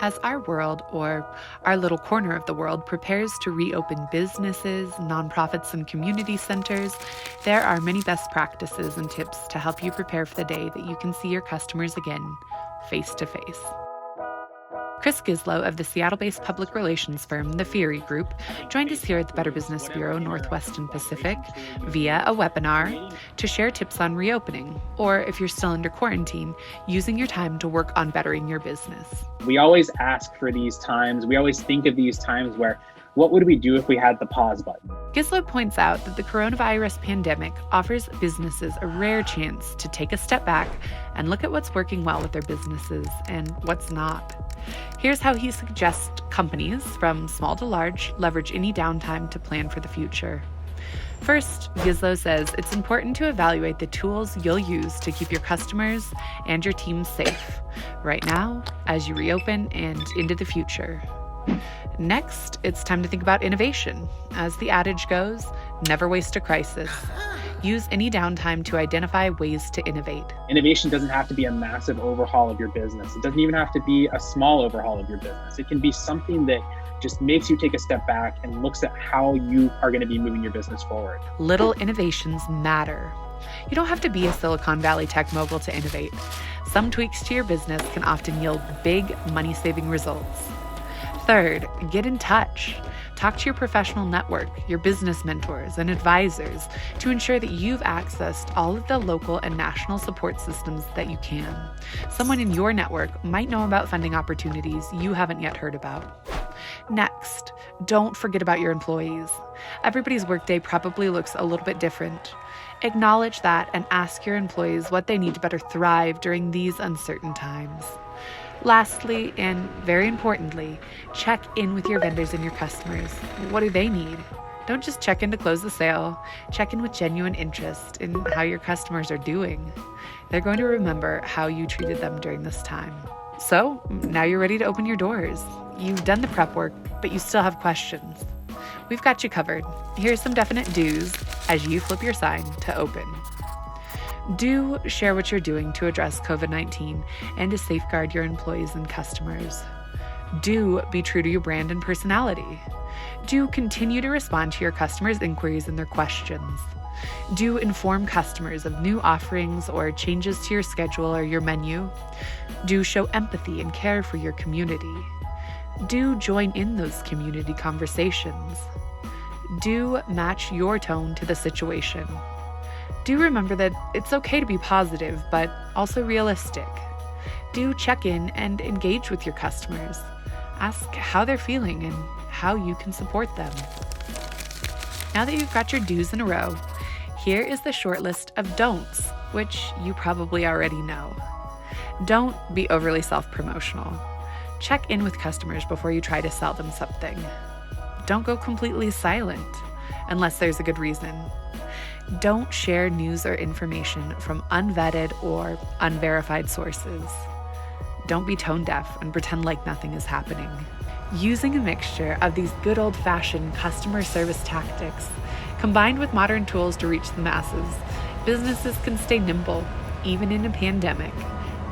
As our world, or our little corner of the world, prepares to reopen businesses, nonprofits, and community centers, there are many best practices and tips to help you prepare for the day that you can see your customers again, face to face. Chris Guizlo of the Seattle-based public relations firm, the Fearey Group, joined us here at the Better Business Bureau Northwest and Pacific via a webinar to share tips on reopening, or if you're still under quarantine, using your time to work on bettering your business. We always ask for these times. We always think of these times where, what would we do if we had the pause button? Guizlo points out that the coronavirus pandemic offers businesses a rare chance to take a step back and look at what's working well with their businesses and what's not. Here's how he suggests companies, from small to large, leverage any downtime to plan for the future. First, Guizlo says it's important to evaluate the tools you'll use to keep your customers and your team safe, right now, as you reopen, and into the future. Next, it's time to think about innovation. As the adage goes, never waste a crisis. Use any downtime to identify ways to innovate. Innovation doesn't have to be a massive overhaul of your business. It doesn't even have to be a small overhaul of your business. It can be something that just makes you take a step back and looks at how you are going to be moving your business forward. Little innovations matter. You don't have to be a Silicon Valley tech mogul to innovate. Some tweaks to your business can often yield big money-saving results. Third, get in touch. Talk to your professional network, your business mentors, and advisors to ensure that you've accessed all of the local and national support systems that you can. Someone in your network might know about funding opportunities you haven't yet heard about. Next, don't forget about your employees. Everybody's workday probably looks a little bit different. Acknowledge that and ask your employees what they need to better thrive during these uncertain times. Lastly, and very importantly, check in with your vendors and your customers. What do they need? Don't just check in to close the sale. Check in with genuine interest in how your customers are doing. They're going to remember how you treated them during this time. So, now you're ready to open your doors. You've done the prep work, but you still have questions. We've got you covered. Here's some definite do's as you flip your sign to open. Do share what you're doing to address COVID-19 and to safeguard your employees and customers. Do be true to your brand and personality. Do continue to respond to your customers' inquiries and their questions. Do inform customers of new offerings or changes to your schedule or your menu. Do show empathy and care for your community. Do join in those community conversations. Do match your tone to the situation. Do remember that it's okay to be positive, but also realistic. Do check in and engage with your customers. Ask how they're feeling and how you can support them. Now that you've got your do's in a row, here is the short list of don'ts, which you probably already know. Don't be overly self-promotional. Check in with customers before you try to sell them something. Don't go completely silent, unless there's a good reason. Don't share news or information from unvetted or unverified sources. Don't be tone deaf and pretend like nothing is happening. Using a mixture of these good old-fashioned customer service tactics, combined with modern tools to reach the masses, businesses can stay nimble, even in a pandemic.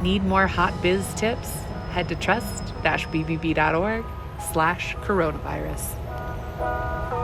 Need more hot biz tips? Head to trust-bbb.org/coronavirus.